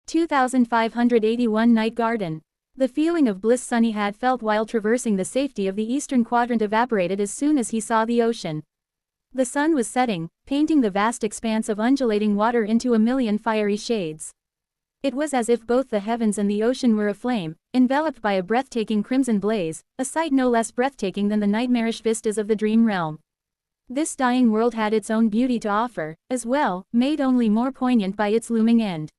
2581 Night Garden. The feeling of bliss Sunny had felt while traversing the safety of the eastern quadrant evaporated as soon as he saw the ocean. The sun was setting, painting the vast expanse of undulating water into a million fiery shades. It was as if both the heavens and the ocean were aflame, enveloped by a breathtaking crimson blaze, a sight no less breathtaking than the nightmarish vistas of the dream realm. This dying world had its own beauty to offer, as well, made only more poignant by its looming end.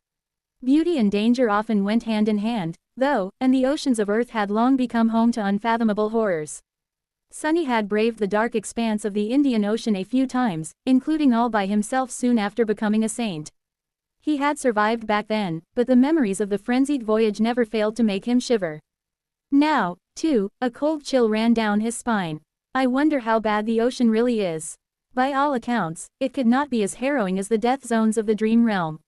Beauty and danger often went hand in hand, though, and the oceans of Earth had long become home to unfathomable horrors. Sunny had braved the dark expanse of the Indian Ocean a few times, including all by himself soon after becoming a saint. He had survived back then, but the memories of the frenzied voyage never failed to make him shiver. Now, too, a cold chill ran down his spine. I wonder how bad the ocean really is. By all accounts, it could not be as harrowing as the death zones of the dream realm.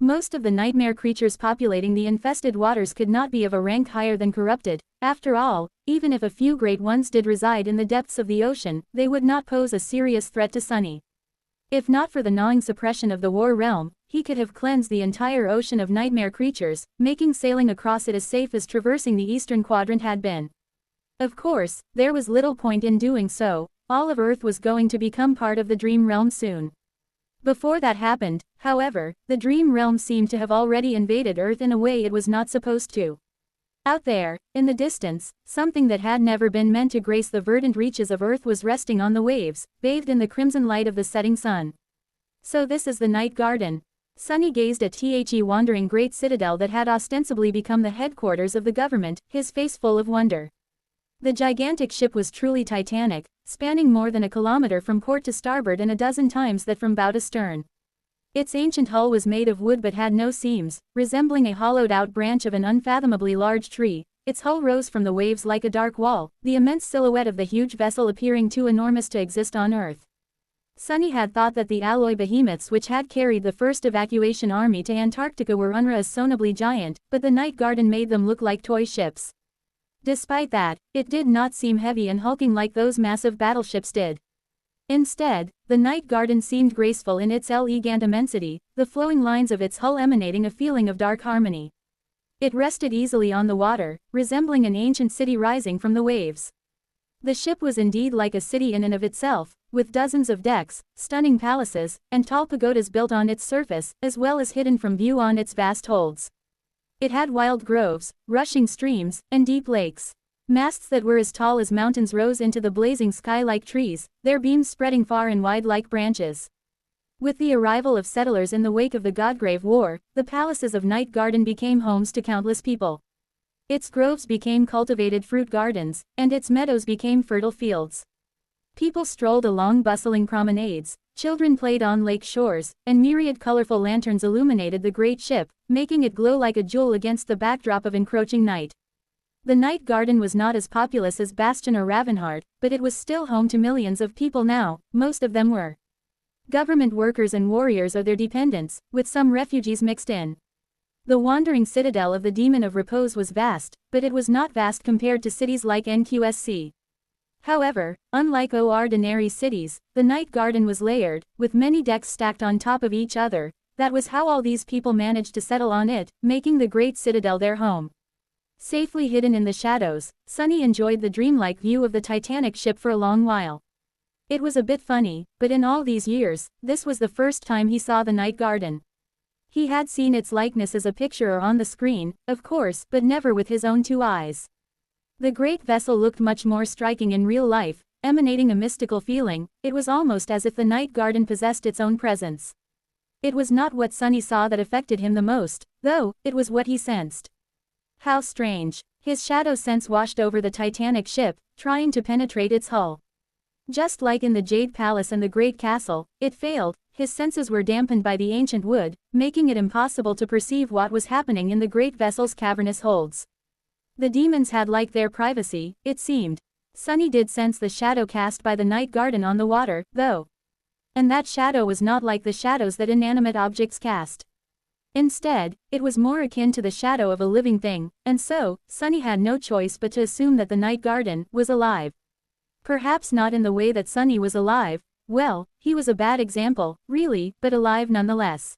Most of the nightmare creatures populating the infested waters could not be of a rank higher than corrupted. After all, even if a few great ones did reside in the depths of the ocean, they would not pose a serious threat to Sunny. If not for the gnawing suppression of the war realm, he could have cleansed the entire ocean of nightmare creatures, making sailing across it as safe as traversing the eastern quadrant had been. Of course, there was little point in doing so. All of Earth was going to become part of the dream realm soon. Before that happened, however, the dream realm seemed to have already invaded Earth in a way it was not supposed to. Out there, in the distance, something that had never been meant to grace the verdant reaches of Earth was resting on the waves, bathed in the crimson light of the setting sun. So this is the Night Garden. Sunny gazed at the wandering great citadel that had ostensibly become the headquarters of the government, his face full of wonder. The gigantic ship was truly titanic, spanning more than a kilometer from port to starboard and a dozen times that from bow to stern. Its ancient hull was made of wood but had no seams, resembling a hollowed-out branch of an unfathomably large tree. Its hull rose from the waves like a dark wall, the immense silhouette of the huge vessel appearing too enormous to exist on Earth. Sunny had thought that the alloy behemoths which had carried the first evacuation army to Antarctica were unreasonably giant, but the Night Garden made them look like toy ships. Despite that, it did not seem heavy and hulking like those massive battleships did. Instead, the Night Garden seemed graceful in its elegant immensity, the flowing lines of its hull emanating a feeling of dark harmony. It rested easily on the water, resembling an ancient city rising from the waves. The ship was indeed like a city in and of itself, with dozens of decks, stunning palaces, and tall pagodas built on its surface, as well as hidden from view on its vast holds. It had wild groves, rushing streams, and deep lakes. Masts that were as tall as mountains rose into the blazing sky like trees, their beams spreading far and wide like branches. With the arrival of settlers in the wake of the Godgrave War, the palaces of Night Garden became homes to countless people. Its groves became cultivated fruit gardens, and its meadows became fertile fields. People strolled along bustling promenades, children played on lake shores, and myriad colorful lanterns illuminated the great ship, making it glow like a jewel against the backdrop of encroaching night. The Night Garden was not as populous as Bastion or Ravenheart, but it was still home to millions of people now. Most of them were government workers and warriors or their dependents, with some refugees mixed in. The wandering citadel of the Demon of Repose was vast, but it was not vast compared to cities like NQSC. However, unlike ordinary cities, the Night Garden was layered, with many decks stacked on top of each other. That was how all these people managed to settle on it, making the great citadel their home. Safely hidden in the shadows, Sunny enjoyed the dreamlike view of the Titanic ship for a long while. It was a bit funny, but in all these years, this was the first time he saw the Night Garden. He had seen its likeness as a picture or on the screen, of course, but never with his own two eyes. The great vessel looked much more striking in real life, emanating a mystical feeling. It was almost as if the Night Garden possessed its own presence. It was not what Sunny saw that affected him the most, though, it was what he sensed. How strange. His shadow sense washed over the Titanic ship, trying to penetrate its hull. Just like in the Jade Palace and the Great Castle, it failed. His senses were dampened by the ancient wood, making it impossible to perceive what was happening in the great vessel's cavernous holds. The demons had liked their privacy, it seemed. Sunny did sense the shadow cast by the Night Garden on the water, though. And that shadow was not like the shadows that inanimate objects cast. Instead, it was more akin to the shadow of a living thing, and so, Sunny had no choice but to assume that the Night Garden was alive. Perhaps not in the way that Sunny was alive. Well, he was a bad example, really, but alive nonetheless.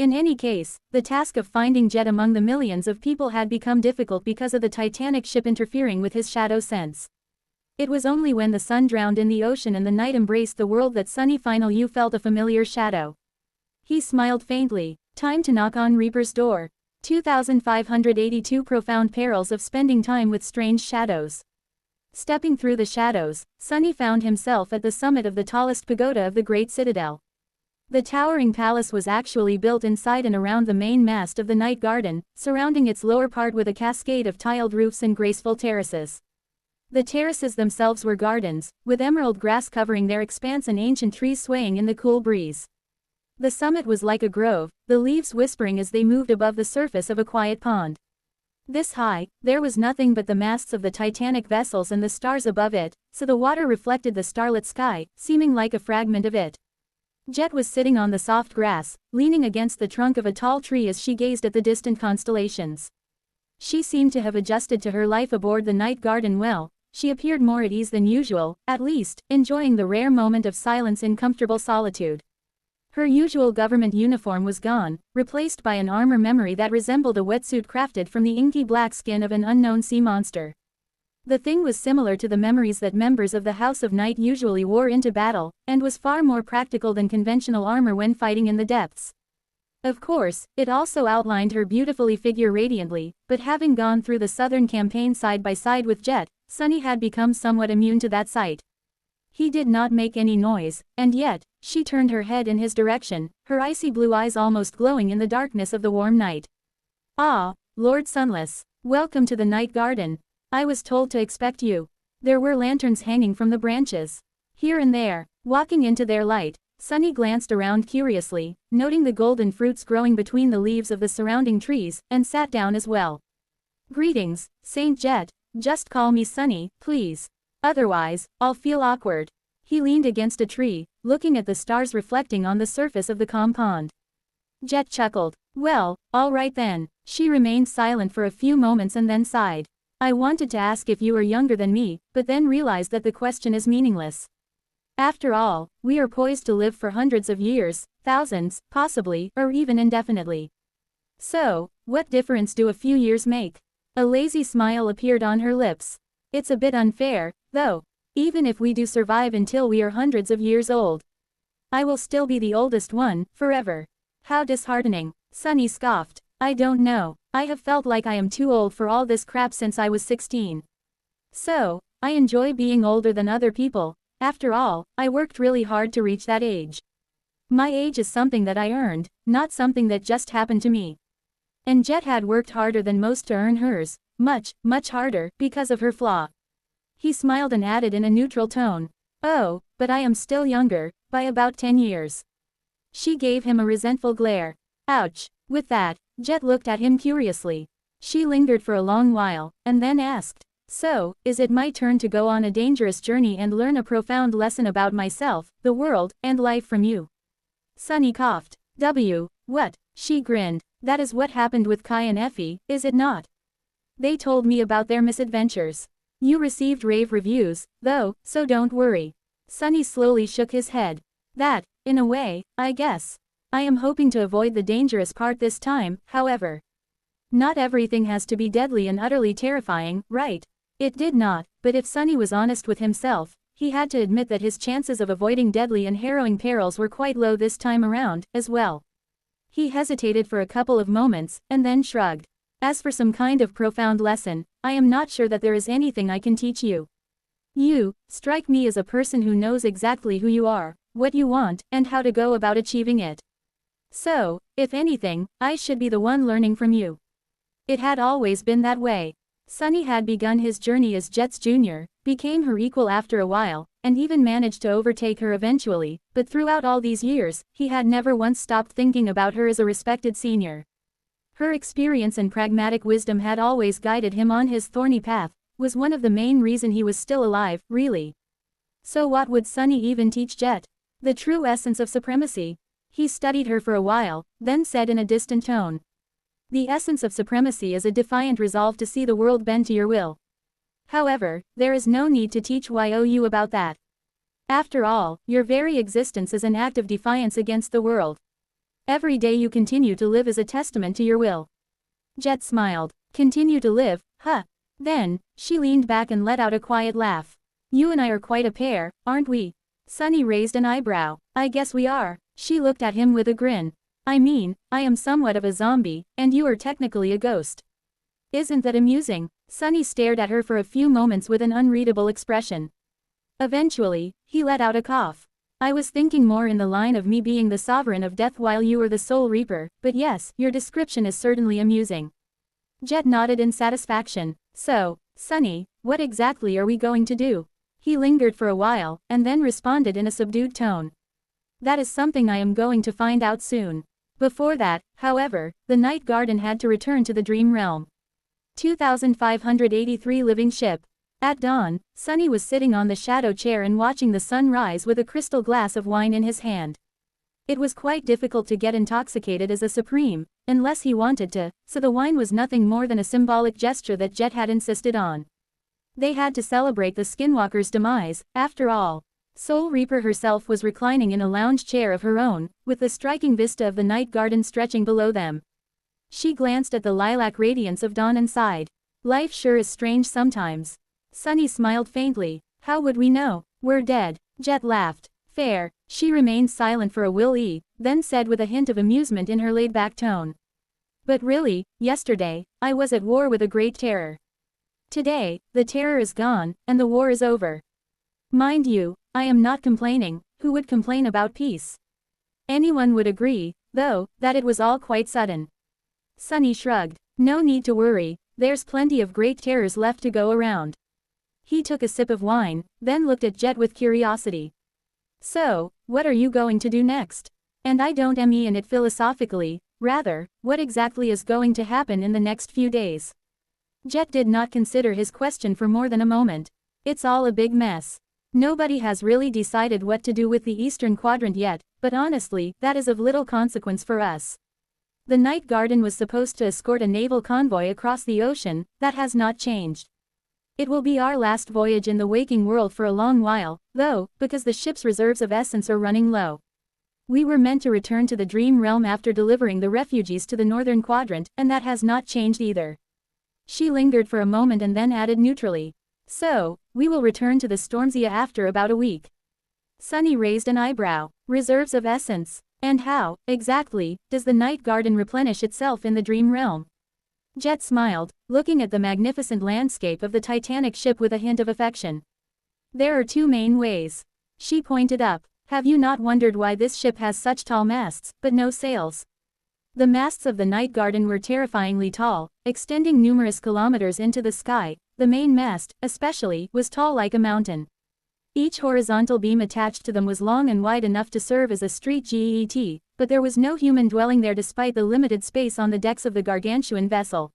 In any case, the task of finding Jet among the millions of people had become difficult because of the Titanic ship interfering with his shadow sense. It was only when the sun drowned in the ocean and the night embraced the world that Sunny finally felt a familiar shadow. He smiled faintly. Time to knock on Reaper's door. 2582 Profound Perils of Spending Time with Strange Shadows. Stepping through the shadows, Sunny found himself at the summit of the tallest pagoda of the Great Citadel. The towering palace was actually built inside and around the main mast of the Night Garden, surrounding its lower part with a cascade of tiled roofs and graceful terraces. The terraces themselves were gardens, with emerald grass covering their expanse and ancient trees swaying in the cool breeze. The summit was like a grove, the leaves whispering as they moved above the surface of a quiet pond. This high, there was nothing but the masts of the Titanic vessels and the stars above it, so the water reflected the starlit sky, seeming like a fragment of it. Jet was sitting on the soft grass, leaning against the trunk of a tall tree as she gazed at the distant constellations. She seemed to have adjusted to her life aboard the Night Garden well. She appeared more at ease than usual, at least, enjoying the rare moment of silence in comfortable solitude. Her usual government uniform was gone, replaced by an armor memory that resembled a wetsuit crafted from the inky black skin of an unknown sea monster. The thing was similar to the memories that members of the House of Night usually wore into battle, and was far more practical than conventional armor when fighting in the depths. Of course, it also outlined her beautifully figure radiantly, but having gone through the Southern campaign side by side with Jet, Sunny had become somewhat immune to that sight. He did not make any noise, and yet, she turned her head in his direction, her icy blue eyes almost glowing in the darkness of the warm night. "Ah, Lord Sunless. Welcome to the Night Garden. I was told to expect you." There were lanterns hanging from the branches. Here and there, walking into their light, Sunny glanced around curiously, noting the golden fruits growing between the leaves of the surrounding trees, and sat down as well. "Greetings, Saint Jet. Just call me Sunny, please. Otherwise, I'll feel awkward." He leaned against a tree, looking at the stars reflecting on the surface of the calm pond. Jet chuckled. "Well, all right then." She remained silent for a few moments and then sighed. "I wanted to ask if you were younger than me, but then realized that the question is meaningless. After all, we are poised to live for hundreds of years, thousands, possibly, or even indefinitely. So, what difference do a few years make?" A lazy smile appeared on her lips. "It's a bit unfair, though. Even if we do survive until we are hundreds of years old, I will still be the oldest one, forever." "How disheartening," Sunny scoffed. "I don't know. I have felt like I am too old for all this crap since I was 16. So, I enjoy being older than other people. After all, I worked really hard to reach that age. My age is something that I earned, not something that just happened to me." And Jet had worked harder than most to earn hers, much, much harder, because of her flaw. He smiled and added in a neutral tone, "Oh, but I am still younger, by about 10 years. She gave him a resentful glare. "Ouch." With that, Jet looked at him curiously. She lingered for a long while, and then asked, "So, is it my turn to go on a dangerous journey and learn a profound lesson about myself, the world, and life from you?" Sunny coughed. What?" She grinned. "That is what happened with Kai and Effie, is it not? They told me about their misadventures. You received rave reviews, though, so don't worry." Sunny slowly shook his head. "That, in a way, I guess. I am hoping to avoid the dangerous part this time, however. Not everything has to be deadly and utterly terrifying, right?" It did not, but if Sunny was honest with himself, he had to admit that his chances of avoiding deadly and harrowing perils were quite low this time around, as well. He hesitated for a couple of moments, and then shrugged. "As for some kind of profound lesson, I am not sure that there is anything I can teach you. You strike me as a person who knows exactly who you are, what you want, and how to go about achieving it. So, if anything, I should be the one learning from you." It had always been that way. Sunny had begun his journey as Jet's junior, became her equal after a while, and even managed to overtake her eventually, but throughout all these years, he had never once stopped thinking about her as a respected senior. Her experience and pragmatic wisdom had always guided him on his thorny path, was one of the main reason he was still alive, really. So what would Sunny even teach Jet? The true essence of supremacy. He studied her for a while, then said in a distant tone. "The essence of supremacy is a defiant resolve to see the world bend to your will. However, there is no need to teach you about that. After all, your very existence is an act of defiance against the world. Every day you continue to live is a testament to your will. Jet smiled. Continue to live, huh? Then, she leaned back and let out a quiet laugh. You and I are quite a pair, aren't we? Sunny raised an eyebrow. I guess we are. She looked at him with a grin. I mean, I am somewhat of a zombie, and you are technically a ghost. Isn't that amusing? Sunny stared at her for a few moments with an unreadable expression. Eventually, he let out a cough. I was thinking more in the line of me being the sovereign of death while you are the soul reaper, but yes, your description is certainly amusing. Jet nodded in satisfaction. So, Sunny, what exactly are we going to do? He lingered for a while, and then responded in a subdued tone. That is something I am going to find out soon. Before that, however, the Night Garden had to return to the Dream Realm. 2583 Living Ship. At dawn, Sunny was sitting on the shadow chair and watching the sun rise with a crystal glass of wine in his hand. It was quite difficult to get intoxicated as a Supreme, unless he wanted to, so the wine was nothing more than a symbolic gesture that Jet had insisted on. They had to celebrate the Skinwalker's demise, after all. Soul Reaper herself was reclining in a lounge chair of her own, with the striking vista of the Night Garden stretching below them. She glanced at the lilac radiance of dawn and sighed. Life sure is strange sometimes. Sunny smiled faintly. How would we know? We're dead. Jet laughed. Fair. She remained silent for a will-e, then said with a hint of amusement in her laid-back tone. But really, yesterday, I was at war with a great terror. Today, the terror is gone, and the war is over. Mind you, I am not complaining. Who would complain about peace? Anyone would agree, though, that it was all quite sudden. Sunny shrugged. No need to worry, there's plenty of great terrors left to go around. He took a sip of wine, then looked at Jet with curiosity. So, what are you going to do next? And I don't mean it philosophically, rather, what exactly is going to happen in the next few days? Jet did not consider his question for more than a moment. It's all a big mess. Nobody has really decided what to do with the Eastern Quadrant yet, but honestly, that is of little consequence for us. The Night Garden was supposed to escort a naval convoy across the ocean. That has not changed. It will be our last voyage in the waking world for a long while, though, because the ship's reserves of essence are running low. We were meant to return to the Dream Realm after delivering the refugees to the Northern Quadrant, and that has not changed either. She lingered for a moment and then added neutrally. So, we will return to the Stormsia after about a week. Sunny raised an eyebrow. Reserves of essence. And how, exactly, does the Night Garden replenish itself in the Dream Realm? Jet smiled, looking at the magnificent landscape of the Titanic ship with a hint of affection. There are two main ways. She pointed up. Have you not wondered why this ship has such tall masts, but no sails? The masts of the Night Garden were terrifyingly tall, extending numerous kilometers into the sky. The main mast, especially, was tall like a mountain. Each horizontal beam attached to them was long and wide enough to serve as a street jet, but there was no human dwelling there despite the limited space on the decks of the gargantuan vessel.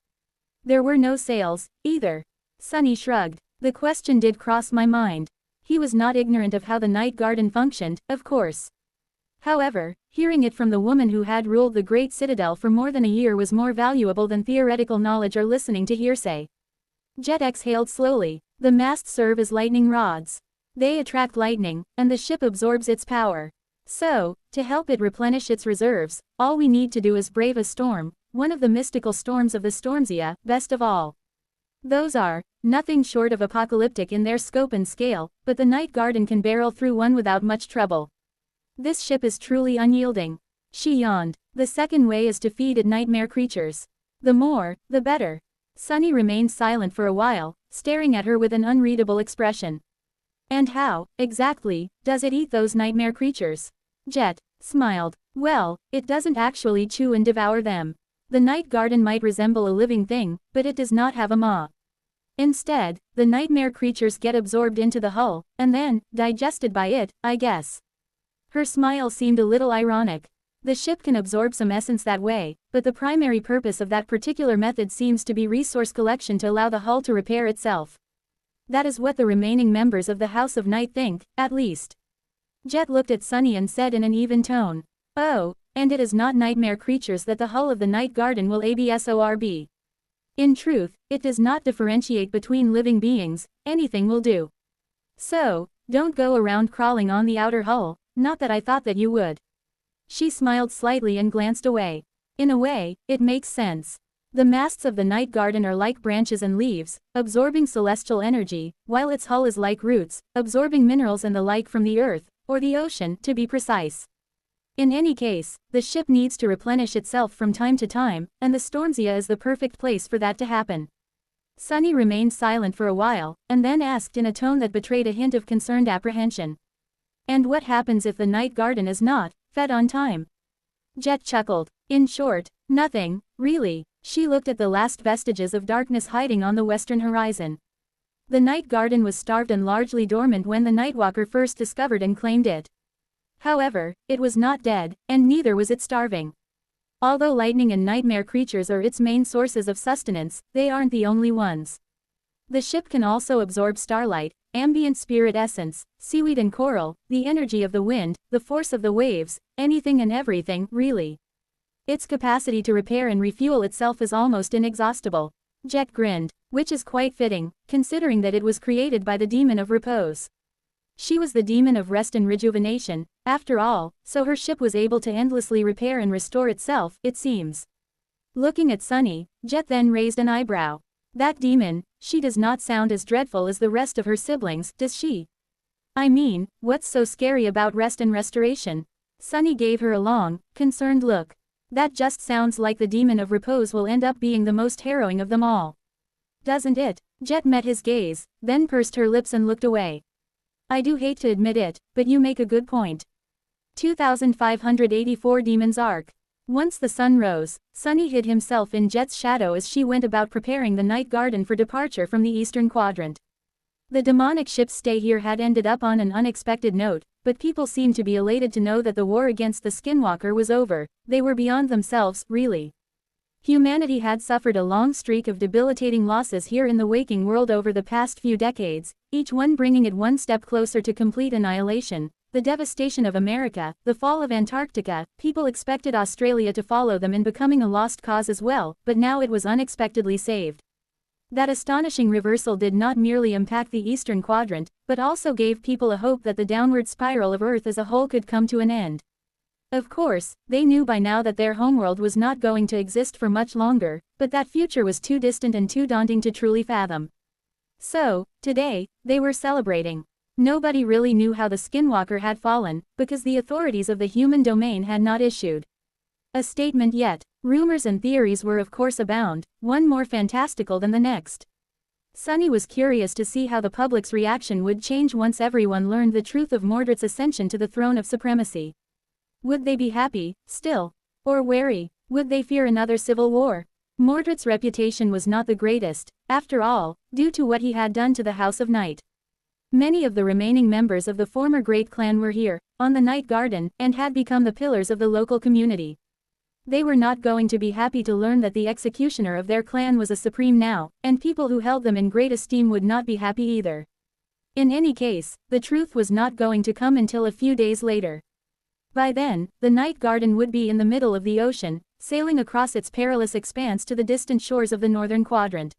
There were no sails, either. Sunny shrugged. The question did cross my mind. He was not ignorant of how the Night Garden functioned, of course. However, hearing it from the woman who had ruled the Great Citadel for more than a year was more valuable than theoretical knowledge or listening to hearsay. Jet exhaled slowly. The masts serve as lightning rods. They attract lightning, and the ship absorbs its power. So, to help it replenish its reserves, all we need to do is brave a storm, one of the mystical storms of the Stormsia, best of all. Those are nothing short of apocalyptic in their scope and scale, but the Night Garden can barrel through one without much trouble. This ship is truly unyielding. She yawned. The second way is to feed it nightmare creatures. The more, the better. Sunny remained silent for a while, staring at her with an unreadable expression. And how, exactly, does it eat those nightmare creatures? Jet smiled. Well, it doesn't actually chew and devour them. The Night Garden might resemble a living thing, but it does not have a maw. Instead, the nightmare creatures get absorbed into the hull, and then, digested by it, I guess. Her smile seemed a little ironic. The ship can absorb some essence that way, but the primary purpose of that particular method seems to be resource collection to allow the hull to repair itself. That is what the remaining members of the House of Night think, at least. Jet looked at Sunny and said in an even tone. Oh, and it is not nightmare creatures that the hull of the Night Garden will absorb. In truth, it does not differentiate between living beings, anything will do. So, don't go around crawling on the outer hull, not that I thought that you would. She smiled slightly and glanced away. In a way, it makes sense. The masts of the night garden are like branches and leaves, absorbing celestial energy, while its hull is like roots, absorbing minerals and the like from the earth, or the ocean, to be precise. In any case, the ship needs to replenish itself from time to time, and the Stormzia is the perfect place for that to happen. Sunny remained silent for a while, and then asked in a tone that betrayed a hint of concerned apprehension. And what happens if the night garden is not fed on time? Jet chuckled. In short, nothing, really. She looked at the last vestiges of darkness hiding on the western horizon. The night garden was starved and largely dormant when the Nightwalker first discovered and claimed it. However, it was not dead, and neither was it starving. Although lightning and nightmare creatures are its main sources of sustenance, they aren't the only ones. The ship can also absorb starlight, ambient spirit essence, seaweed and coral, the energy of the wind, the force of the waves, anything and everything, really. Its capacity to repair and refuel itself is almost inexhaustible. Jet grinned, which is quite fitting, considering that it was created by the demon of repose. She was the demon of rest and rejuvenation, after all, so her ship was able to endlessly repair and restore itself, it seems. Looking at Sunny, Jet then raised an eyebrow. That demon, she does not sound as dreadful as the rest of her siblings, does she? I mean, what's so scary about rest and restoration? Sunny gave her a long, concerned look. That just sounds like the demon of repose will end up being the most harrowing of them all. Doesn't it? Jet met his gaze, then pursed her lips and looked away. I do hate to admit it, but you make a good point. 2584 Demon's Arc. Once the sun rose, Sunny hid himself in Jet's shadow as she went about preparing the night garden for departure from the eastern quadrant. The demonic ship's stay here had ended up on an unexpected note, but people seemed to be elated to know that the war against the Skinwalker was over. They were beyond themselves, really. Humanity had suffered a long streak of debilitating losses here in the waking world over the past few decades, each one bringing it one step closer to complete annihilation. The devastation of America, the fall of Antarctica, people expected Australia to follow them in becoming a lost cause as well, but now it was unexpectedly saved. That astonishing reversal did not merely impact the eastern quadrant, but also gave people a hope that the downward spiral of Earth as a whole could come to an end. Of course, they knew by now that their homeworld was not going to exist for much longer, but that future was too distant and too daunting to truly fathom. So, today, they were celebrating. Nobody really knew how the Skinwalker had fallen, because the authorities of the human domain had not issued a statement yet. Rumors and theories were of course abound, one more fantastical than the next. Sunny was curious to see how the public's reaction would change once everyone learned the truth of Mordred's ascension to the throne of supremacy. Would they be happy, still? Or wary? Would they fear another civil war? Mordred's reputation was not the greatest, after all, due to what he had done to the House of Night. Many of the remaining members of the former Great Clan were here, on the Night Garden, and had become the pillars of the local community. They were not going to be happy to learn that the executioner of their clan was a supreme now, and people who held them in great esteem would not be happy either. In any case, the truth was not going to come until a few days later. By then, the night garden would be in the middle of the ocean, sailing across its perilous expanse to the distant shores of the northern quadrant.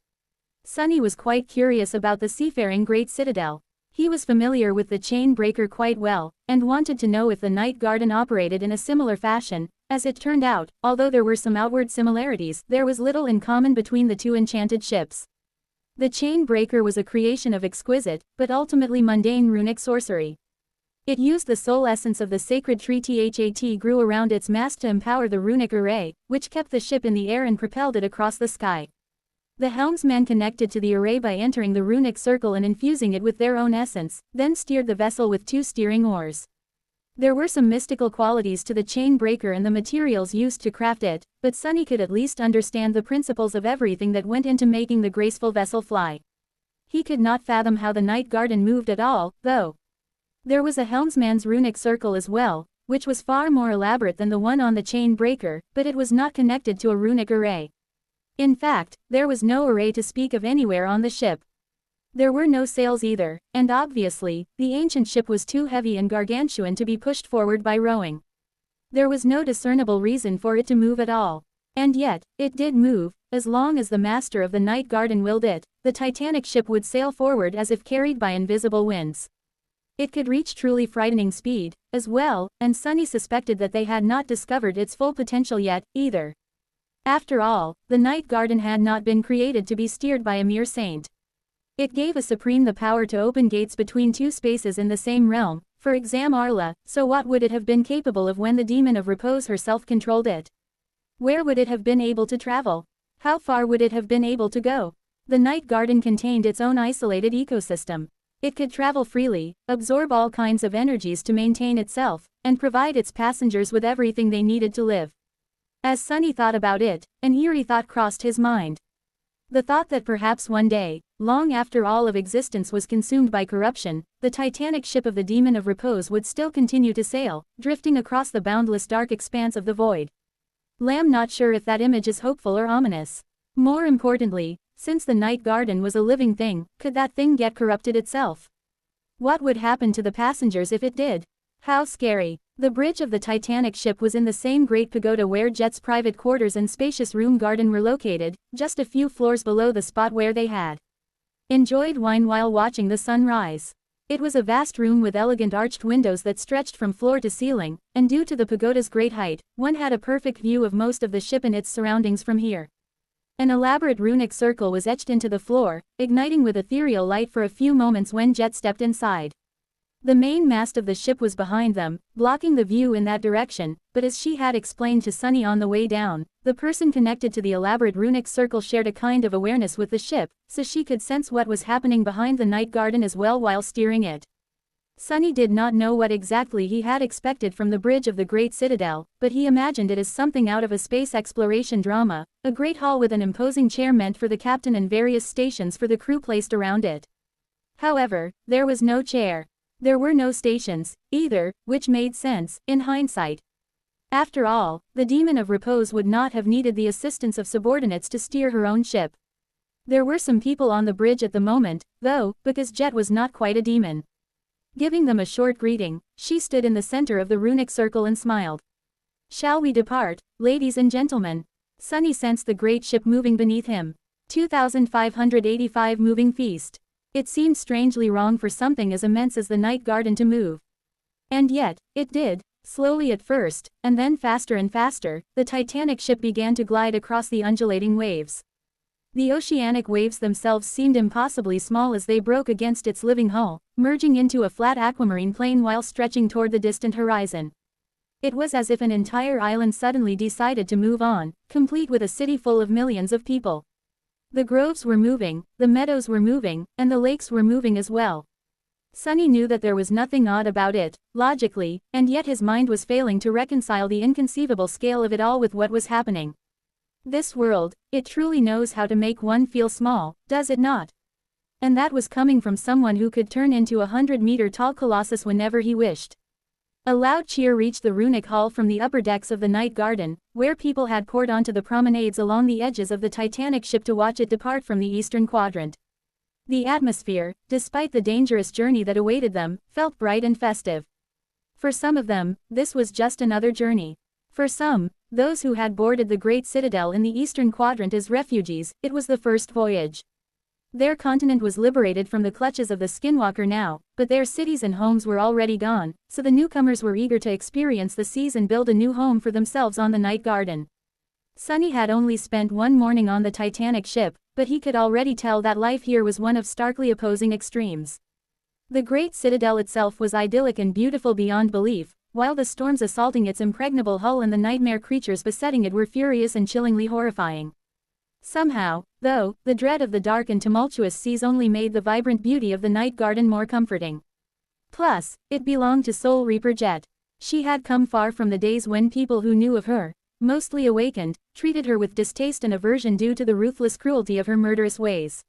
Sunny was quite curious about the seafaring Great Citadel. He was familiar with the chain breaker quite well, and wanted to know if the night garden operated in a similar fashion. As it turned out, although there were some outward similarities, there was little in common between the two enchanted ships. The chain breaker was a creation of exquisite, but ultimately mundane runic sorcery. It used the soul essence of the sacred tree That grew around its mast to empower the runic array, which kept the ship in the air and propelled it across the sky. The helmsman connected to the array by entering the runic circle and infusing it with their own essence, then steered the vessel with 2 steering oars. There were some mystical qualities to the chain breaker and the materials used to craft it, but Sunny could at least understand the principles of everything that went into making the graceful vessel fly. He could not fathom how the night garden moved at all, though. There was a helmsman's runic circle as well, which was far more elaborate than the one on the chain breaker, but it was not connected to a runic array. In fact, there was no array to speak of anywhere on the ship. There were no sails either, and obviously, the ancient ship was too heavy and gargantuan to be pushed forward by rowing. There was no discernible reason for it to move at all. And yet, it did move. As long as the master of the night garden willed it, the titanic ship would sail forward as if carried by invisible winds. It could reach truly frightening speed, as well, and Sunny suspected that they had not discovered its full potential yet, either. After all, the Night Garden had not been created to be steered by a mere saint. It gave a supreme the power to open gates between two spaces in the same realm, for exam Arla, so what would it have been capable of when the demon of repose herself controlled it? Where would it have been able to travel? How far would it have been able to go? The Night Garden contained its own isolated ecosystem. It could travel freely, absorb all kinds of energies to maintain itself, and provide its passengers with everything they needed to live. As Sunny thought about it, an eerie thought crossed his mind. The thought that perhaps one day, long after all of existence was consumed by corruption, the titanic ship of the Demon of Repose would still continue to sail, drifting across the boundless dark expanse of the void. Lamb not sure if that image is hopeful or ominous. More importantly, since the Night Garden was a living thing, could that thing get corrupted itself? What would happen to the passengers if it did? How scary. The bridge of the Titanic ship was in the same great pagoda where Jet's private quarters and spacious room garden were located, just a few floors below the spot where they had enjoyed wine while watching the sun rise. It was a vast room with elegant arched windows that stretched from floor to ceiling, and due to the pagoda's great height, one had a perfect view of most of the ship and its surroundings from here. An elaborate runic circle was etched into the floor, igniting with ethereal light for a few moments when Jet stepped inside. The main mast of the ship was behind them, blocking the view in that direction, but as she had explained to Sunny on the way down, the person connected to the elaborate runic circle shared a kind of awareness with the ship, so she could sense what was happening behind the Night Garden as well while steering it. Sunny did not know what exactly he had expected from the bridge of the Great Citadel, but he imagined it as something out of a space exploration drama, a great hall with an imposing chair meant for the captain and various stations for the crew placed around it. However, there was no chair. There were no stations, either, which made sense, in hindsight. After all, the Demon of Repose would not have needed the assistance of subordinates to steer her own ship. There were some people on the bridge at the moment, though, because Jet was not quite a demon. Giving them a short greeting, she stood in the center of the runic circle and smiled. "Shall we depart, ladies and gentlemen?" Sunny sensed the great ship moving beneath him. 2585 moving feast. It seemed strangely wrong for something as immense as the Night Garden to move. And yet, it did, slowly at first, and then faster and faster, the Titanic ship began to glide across the undulating waves. The oceanic waves themselves seemed impossibly small as they broke against its living hull, merging into a flat aquamarine plain while stretching toward the distant horizon. It was as if an entire island suddenly decided to move on, complete with a city full of millions of people. The groves were moving, the meadows were moving, and the lakes were moving as well. Sunny knew that there was nothing odd about it, logically, and yet his mind was failing to reconcile the inconceivable scale of it all with what was happening. This world, it truly knows how to make one feel small, does it not? And that was coming from someone who could turn into a 100-meter-tall colossus whenever he wished. A loud cheer reached the runic hall from the upper decks of the Night Garden, where people had poured onto the promenades along the edges of the Titanic ship to watch it depart from the eastern quadrant. The atmosphere, despite the dangerous journey that awaited them, felt bright and festive. For some of them, this was just another journey. For some, those who had boarded the Great Citadel in the eastern quadrant as refugees, it was the first voyage. Their continent was liberated from the clutches of the Skinwalker now, but their cities and homes were already gone, so the newcomers were eager to experience the seas and build a new home for themselves on the Night Garden. Sunny had only spent one morning on the Titanic ship, but he could already tell that life here was one of starkly opposing extremes. The Great Citadel itself was idyllic and beautiful beyond belief, while the storms assaulting its impregnable hull and the nightmare creatures besetting it were furious and chillingly horrifying. Somehow, though, the dread of the dark and tumultuous seas only made the vibrant beauty of the Night Garden more comforting. Plus, it belonged to Soul Reaper Jet. She had come far from the days when people who knew of her, mostly awakened, treated her with distaste and aversion due to the ruthless cruelty of her murderous ways.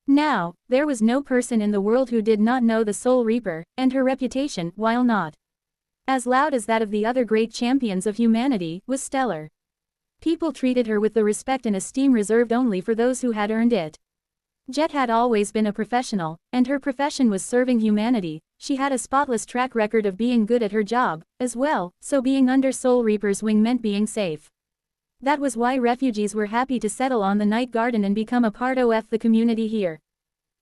Now, there was no person in the world who did not know the Soul Reaper, and her reputation, while not as loud as that of the other great champions of humanity, was stellar. People treated her with the respect and esteem reserved only for those who had earned it. Jet had always been a professional, and her profession was serving humanity. She had a spotless track record of being good at her job, as well, so being under Soul Reaper's wing meant being safe. That was why refugees were happy to settle on the Night Garden and become a part of the community here.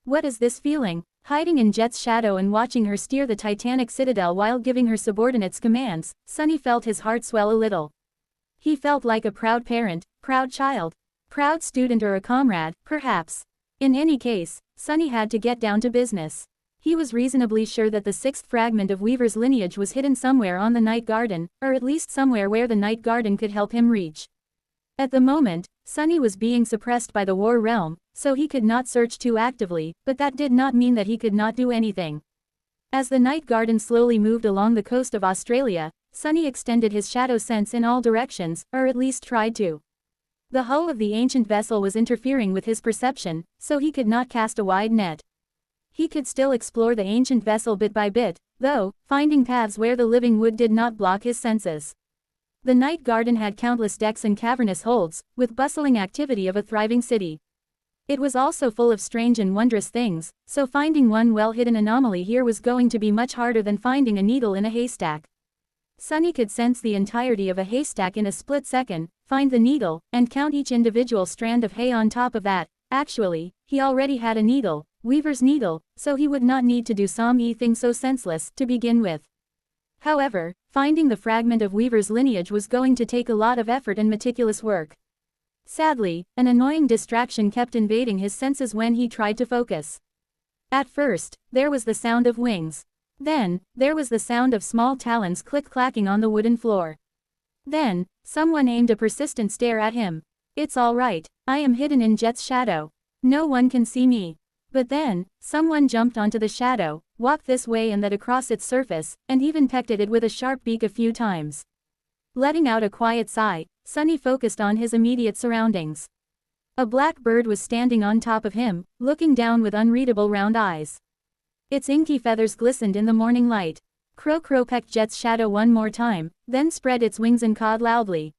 "What is this feeling?" Hiding in Jet's shadow and watching her steer the Titanic citadel while giving her subordinates commands, Sunny felt his heart swell a little. He felt like a proud parent, proud child, proud student or a comrade, perhaps. In any case, Sunny had to get down to business. He was reasonably sure that the sixth fragment of Weaver's lineage was hidden somewhere on the Night Garden, or at least somewhere where the Night Garden could help him reach. At the moment, Sunny was being suppressed by the War Realm, so he could not search too actively, but that did not mean that he could not do anything. As the Night Garden slowly moved along the coast of Australia, Sunny extended his shadow sense in all directions, or at least tried to. The hull of the ancient vessel was interfering with his perception, so he could not cast a wide net. He could still explore the ancient vessel bit by bit, though, finding paths where the living wood did not block his senses. The Night Garden had countless decks and cavernous holds, with bustling activity of a thriving city. It was also full of strange and wondrous things, so finding one well-hidden anomaly here was going to be much harder than finding a needle in a haystack. Sunny could sense the entirety of a haystack in a split second, find the needle, and count each individual strand of hay on top of that. Actually, he already had a needle, Weaver's needle, so he would not need to do anything so senseless to begin with. However, finding the fragment of Weaver's lineage was going to take a lot of effort and meticulous work. Sadly, an annoying distraction kept invading his senses when he tried to focus. At first, there was the sound of wings. Then, there was the sound of small talons click-clacking on the wooden floor. Then, someone aimed a persistent stare at him. "It's all right, I am hidden in Jet's shadow. No one can see me." But then, someone jumped onto the shadow, walked this way and that across its surface, and even pecked at it with a sharp beak a few times. Letting out a quiet sigh, Sunny focused on his immediate surroundings. A black bird was standing on top of him, looking down with unreadable round eyes. Its inky feathers glistened in the morning light. Crow pecked Jet's shadow one more time, then spread its wings and cawed loudly.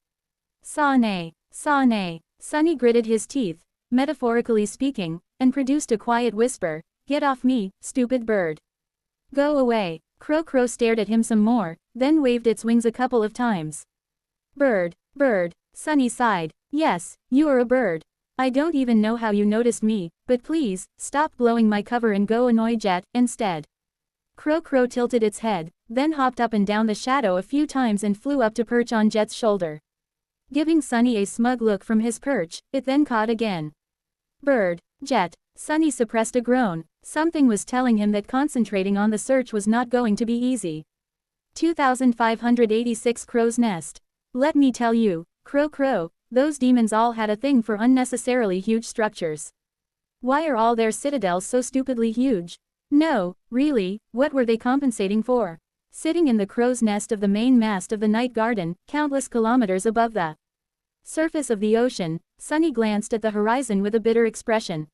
"Saw-nay, saw-nay." Sunny gritted his teeth, metaphorically speaking, and produced a quiet whisper, "Get off me, stupid bird. Go away." Crow stared at him some more, then waved its wings a couple of times. "Bird, bird," Sunny sighed. "Yes, you are a bird. I don't even know how you noticed me, but please, stop blowing my cover and go annoy Jet, instead." Crow tilted its head, then hopped up and down the shadow a few times and flew up to perch on Jet's shoulder. Giving Sunny a smug look from his perch, it then cawed again. "Bird, Jet." Sunny suppressed a groan. Something was telling him that concentrating on the search was not going to be easy. 2586 Crow's Nest. Let me tell you, Crow, those demons all had a thing for unnecessarily huge structures. Why are all their citadels so stupidly huge? No, really, what were they compensating for? Sitting in the crow's nest of the main mast of the Night Garden, countless kilometers above the surface of the ocean, Sunny glanced at the horizon with a bitter expression.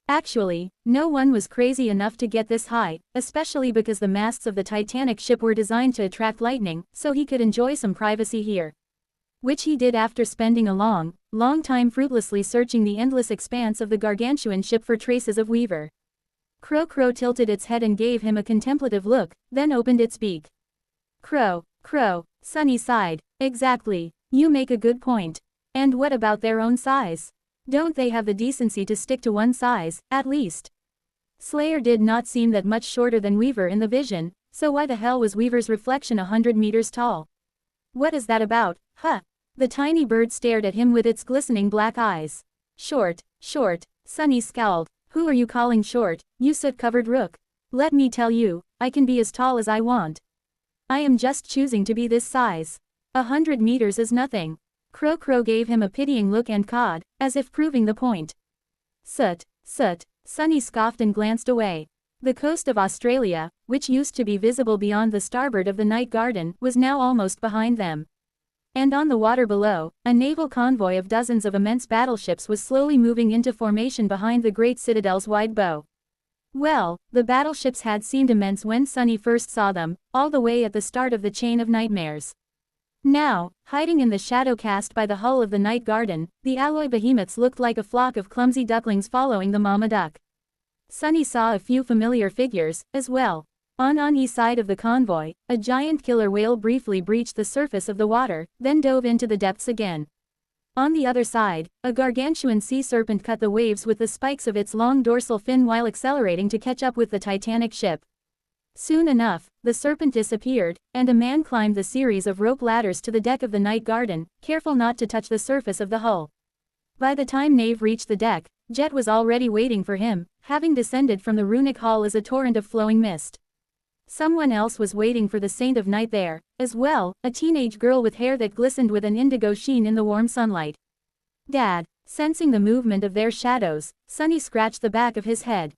Actually, no one was crazy enough to get this high, especially because the masts of the Titanic ship were designed to attract lightning, so he could enjoy some privacy here. Which he did after spending a long time fruitlessly searching the endless expanse of the gargantuan ship for traces of Weaver. Crow tilted its head and gave him a contemplative look, then opened its beak. Crow, Sunny sighed. Exactly, you make a good point. And what about their own size? Don't they have the decency to stick to one size, at least? Slayer did not seem that much shorter than Weaver in the vision, so why the hell was Weaver's reflection 100 meters tall? What is that about, huh? The tiny bird stared at him with its glistening black eyes. Short, Sunny scowled. Who are you calling short, you soot-covered rook? Let me tell you, I can be as tall as I want. I am just choosing to be this size. 100 meters is nothing. Crow gave him a pitying look and cawed, as if proving the point. Soot. Sunny scoffed and glanced away. The coast of Australia, which used to be visible beyond the starboard of the Night Garden, was now almost behind them. And on the water below, a naval convoy of dozens of immense battleships was slowly moving into formation behind the great citadel's wide bow. Well, the battleships had seemed immense when Sunny first saw them, all the way at the start of the Chain of Nightmares. Now, hiding in the shadow cast by the hull of the Night Garden, the alloy behemoths looked like a flock of clumsy ducklings following the mama duck. Sunny saw a few familiar figures, as well. On each side of the convoy, a giant killer whale briefly breached the surface of the water, then dove into the depths again. On the other side, a gargantuan sea serpent cut the waves with the spikes of its long dorsal fin while accelerating to catch up with the Titanic ship. Soon enough, the serpent disappeared, and a man climbed the series of rope ladders to the deck of the Night Garden, careful not to touch the surface of the hull. By the time Nave reached the deck, Jet was already waiting for him, having descended from the runic hull as a torrent of flowing mist. Someone else was waiting for the Saint of Night there, as well, a teenage girl with hair that glistened with an indigo sheen in the warm sunlight. Dad, sensing the movement of their shadows, Sunny scratched the back of his head.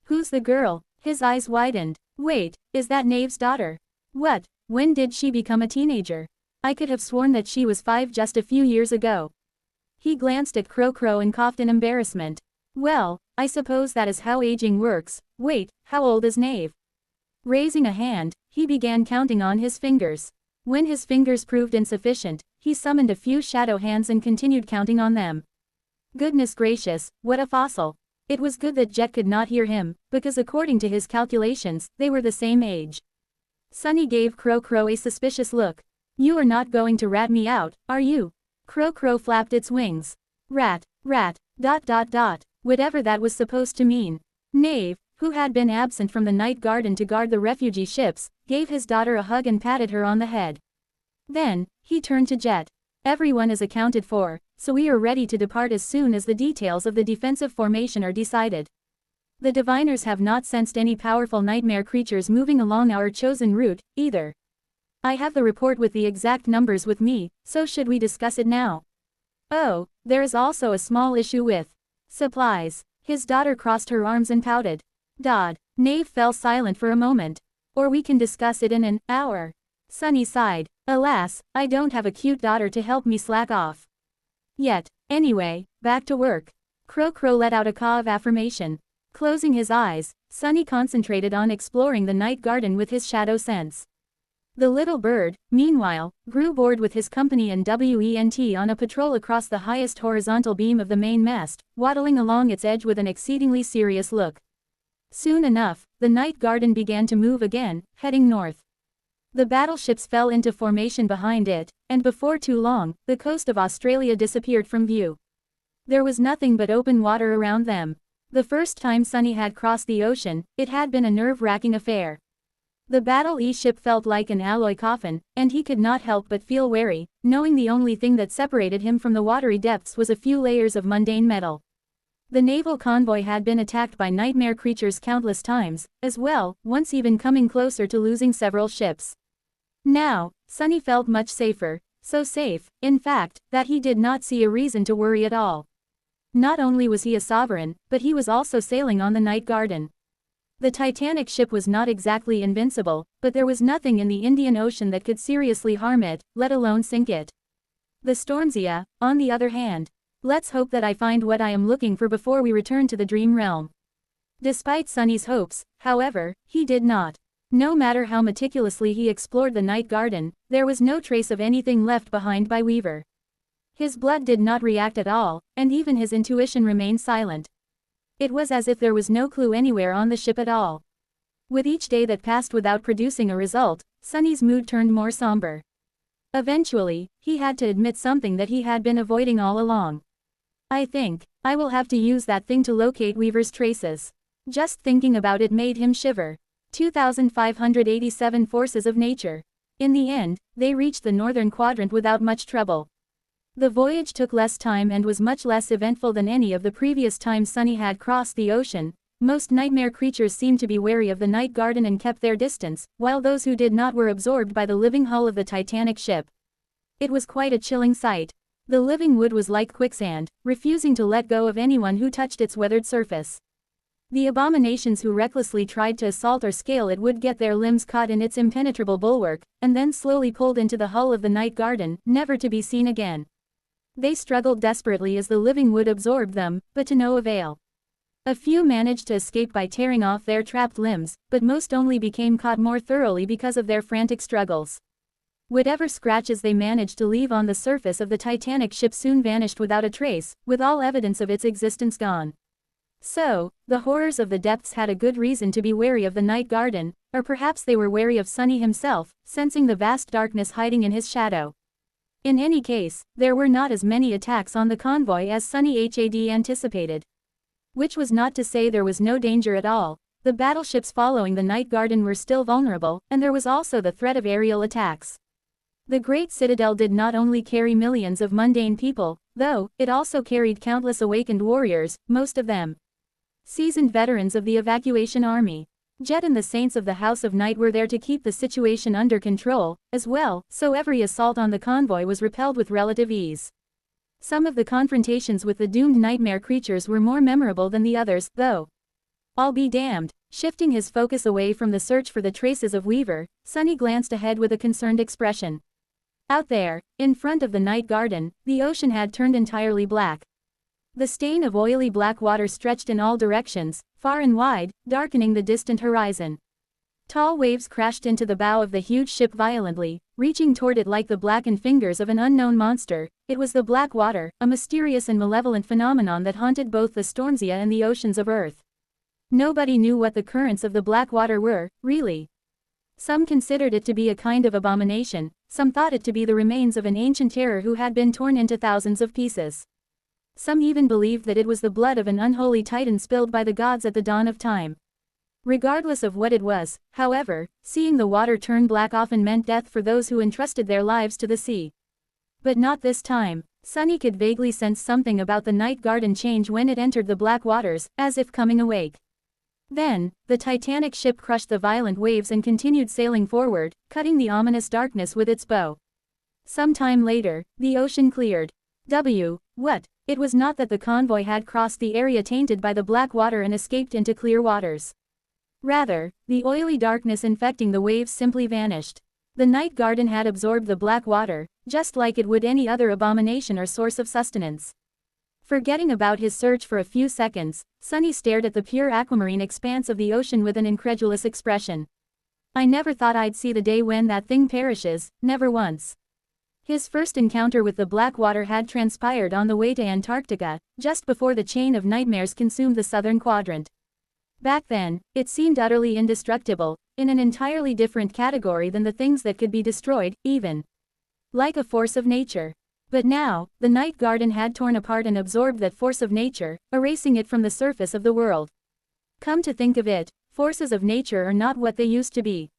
Who's the girl? His eyes widened. Wait, is that Nave's daughter? What? When did she become a teenager? I could have sworn that she was 5 just a few years ago. He glanced at Crocro and coughed in embarrassment. Well, I suppose that is how aging works. Wait, how old is Nave? Raising a hand, he began counting on his fingers. When his fingers proved insufficient, he summoned a few shadow hands and continued counting on them. Goodness gracious, what a fossil. It was good that Jet could not hear him, because according to his calculations, they were the same age. Sunny gave Crocro a suspicious look. You are not going to rat me out, are you? Crocro flapped its wings. Rat. Whatever that was supposed to mean. Nave, who had been absent from the Night Garden to guard the refugee ships, gave his daughter a hug and patted her on the head. Then, he turned to Jet. Everyone is accounted for, so we are ready to depart as soon as the details of the defensive formation are decided. The diviners have not sensed any powerful nightmare creatures moving along our chosen route, either. I have the report with the exact numbers with me, so should we discuss it now? Oh, there is also a small issue with supplies. His daughter crossed her arms and pouted. Nave fell silent for a moment. Or we can discuss it in an hour. Sunny sighed. Alas, I don't have a cute daughter to help me slack off. Yet, anyway, back to work. Crocro let out a caw of affirmation. Closing his eyes, Sunny concentrated on exploring the Night Garden with his shadow sense. The little bird, meanwhile, grew bored with his company and went on a patrol across the highest horizontal beam of the main mast, waddling along its edge with an exceedingly serious look. Soon enough, the Night Garden began to move again, heading north. The battleships fell into formation behind it, and before too long, the coast of Australia disappeared from view. There was nothing but open water around them. The first time Sunny had crossed the ocean, it had been a nerve-wracking affair. The Battle E ship felt like an alloy coffin, and he could not help but feel wary, knowing the only thing that separated him from the watery depths was a few layers of mundane metal. The naval convoy had been attacked by nightmare creatures countless times, as well, once even coming closer to losing several ships. Now, Sunny felt much safer, so safe, in fact, that he did not see a reason to worry at all. Not only was he a sovereign, but he was also sailing on the Night Garden. The Titanic ship was not exactly invincible, but there was nothing in the Indian Ocean that could seriously harm it, let alone sink it. The Stormzia, on the other hand. Let's hope that I find what I am looking for before we return to the dream realm. Despite Sunny's hopes, however, he did not. No matter how meticulously he explored the Night Garden, there was no trace of anything left behind by Weaver. His blood did not react at all, and even his intuition remained silent. It was as if there was no clue anywhere on the ship at all. With each day that passed without producing a result, Sunny's mood turned more somber. Eventually, he had to admit something that he had been avoiding all along. I think I will have to use that thing to locate Weaver's traces. Just thinking about it made him shiver. 2,587 forces of nature. In the end, they reached the northern quadrant without much trouble. The voyage took less time and was much less eventful than any of the previous times Sunny had crossed the ocean. Most nightmare creatures seemed to be wary of the Night Garden and kept their distance, while those who did not were absorbed by the living hull of the Titanic ship. It was quite a chilling sight. The living wood was like quicksand, refusing to let go of anyone who touched its weathered surface. The abominations who recklessly tried to assault or scale it would get their limbs caught in its impenetrable bulwark, and then slowly pulled into the hull of the Night Garden, never to be seen again. They struggled desperately as the living wood absorbed them, but to no avail. A few managed to escape by tearing off their trapped limbs, but most only became caught more thoroughly because of their frantic struggles. Whatever scratches they managed to leave on the surface of the Titanic ship soon vanished without a trace, with all evidence of its existence gone. So, the horrors of the depths had a good reason to be wary of the Night Garden, or perhaps they were wary of Sunny himself, sensing the vast darkness hiding in his shadow. In any case, there were not as many attacks on the convoy as Sunny had anticipated. Which was not to say there was no danger at all. The battleships following the Night Garden were still vulnerable, and there was also the threat of aerial attacks. The Great Citadel did not only carry millions of mundane people, though, it also carried countless awakened warriors, most of them seasoned veterans of the evacuation army. Jet and the Saints of the House of Night were there to keep the situation under control, as well, so every assault on the convoy was repelled with relative ease. Some of the confrontations with the doomed nightmare creatures were more memorable than the others, though. I'll be damned. Shifting his focus away from the search for the traces of Weaver, Sunny glanced ahead with a concerned expression. Out there, in front of the Night Garden, the ocean had turned entirely black. The stain of oily black water stretched in all directions, far and wide, darkening the distant horizon. Tall waves crashed into the bow of the huge ship violently, reaching toward it like the blackened fingers of an unknown monster. It was the black water, a mysterious and malevolent phenomenon that haunted both the Stormsia and the oceans of Earth. Nobody knew what the currents of the black water were, really. Some considered it to be a kind of abomination, some thought it to be the remains of an ancient terror who had been torn into thousands of pieces. Some even believed that it was the blood of an unholy titan spilled by the gods at the dawn of time. Regardless of what it was, however, seeing the water turn black often meant death for those who entrusted their lives to the sea. But not this time. Sunny could vaguely sense something about the Night Garden change when it entered the black waters, as if coming awake. Then, the Titanic ship crushed the violent waves and continued sailing forward, cutting the ominous darkness with its bow. Some time later, the ocean cleared. What? It was not that the convoy had crossed the area tainted by the black water and escaped into clear waters. Rather, the oily darkness infecting the waves simply vanished. The Night Garden had absorbed the black water, just like it would any other abomination or source of sustenance. Forgetting about his search for a few seconds, Sunny stared at the pure aquamarine expanse of the ocean with an incredulous expression. I never thought I'd see the day when that thing perishes, never once. His first encounter with the black water had transpired on the way to Antarctica, just before the chain of nightmares consumed the southern quadrant. Back then, it seemed utterly indestructible, in an entirely different category than the things that could be destroyed, even like a force of nature. But now, the Night Garden had torn apart and absorbed that force of nature, erasing it from the surface of the world. Come to think of it, forces of nature are not what they used to be.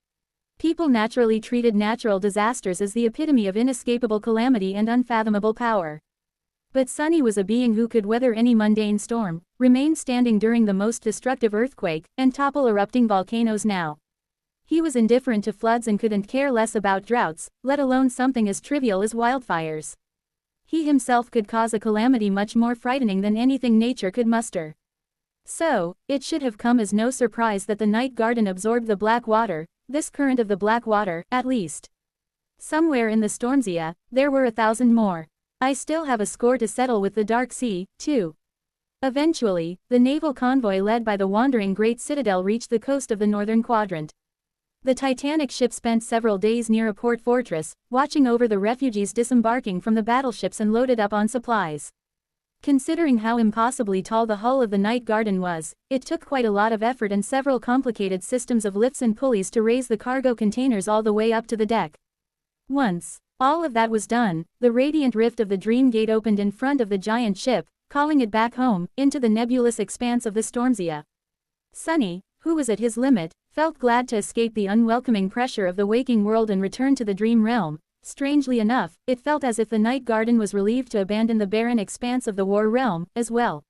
People naturally treated natural disasters as the epitome of inescapable calamity and unfathomable power. But Sunny was a being who could weather any mundane storm, remain standing during the most destructive earthquake, and topple erupting volcanoes now. He was indifferent to floods and couldn't care less about droughts, let alone something as trivial as wildfires. He himself could cause a calamity much more frightening than anything nature could muster. So, it should have come as no surprise that the Night Garden absorbed the black water, this current of the black water, at least. Somewhere in the Stormsia, there were 1,000 more. I still have a score to settle with the Dark Sea, too. Eventually, the naval convoy led by the wandering Great Citadel reached the coast of the northern quadrant. The Titanic ship spent several days near a port fortress, watching over the refugees disembarking from the battleships and loaded up on supplies. Considering how impossibly tall the hull of the Night Garden was, it took quite a lot of effort and several complicated systems of lifts and pulleys to raise the cargo containers all the way up to the deck. Once all of that was done, the radiant rift of the Dream Gate opened in front of the giant ship, calling it back home, into the nebulous expanse of the Stormsia. Sunny, who was at his limit, felt glad to escape the unwelcoming pressure of the waking world and return to the dream realm. Strangely enough, it felt as if the Night Garden was relieved to abandon the barren expanse of the war realm, as well.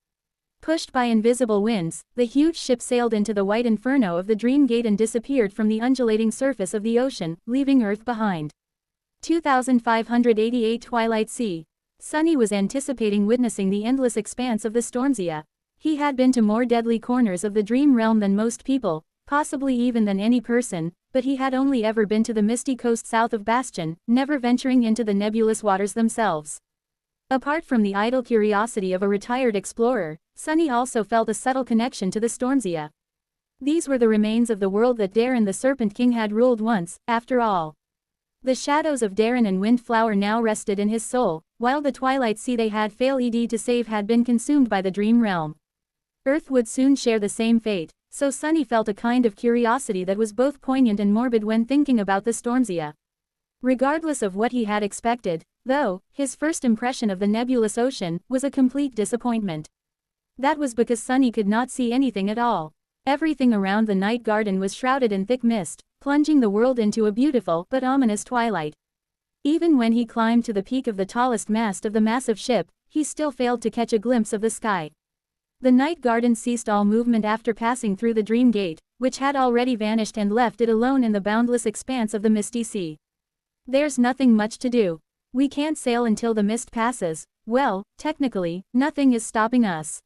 Pushed by invisible winds, the huge ship sailed into the white inferno of the Dream Gate and disappeared from the undulating surface of the ocean, leaving Earth behind. 2588 Twilight Sea. Sunny was anticipating witnessing the endless expanse of the Stormsia. He had been to more deadly corners of the dream realm than most people, possibly even than any person, but he had only ever been to the misty coast south of Bastion, never venturing into the nebulous waters themselves. Apart from the idle curiosity of a retired explorer, Sunny also felt a subtle connection to the Stormsia. These were the remains of the world that Darren the Serpent King had ruled once, after all. The shadows of Darren and Windflower now rested in his soul, while the Twilight Sea they had failed to save had been consumed by the dream realm. Earth would soon share the same fate, so Sunny felt a kind of curiosity that was both poignant and morbid when thinking about the Stormsia. Regardless of what he had expected, Though, his first impression of the nebulous ocean was a complete disappointment. That was because Sunny could not see anything at all. Everything around the night garden was shrouded in thick mist, plunging the world into a beautiful but ominous twilight. Even when he climbed to the peak of the tallest mast of the massive ship, he still failed to catch a glimpse of the sky. The night garden ceased all movement after passing through the dream gate, which had already vanished and left it alone in the boundless expanse of the misty sea. There's nothing much to do. We can't sail until the mist passes. Well, technically, nothing is stopping us.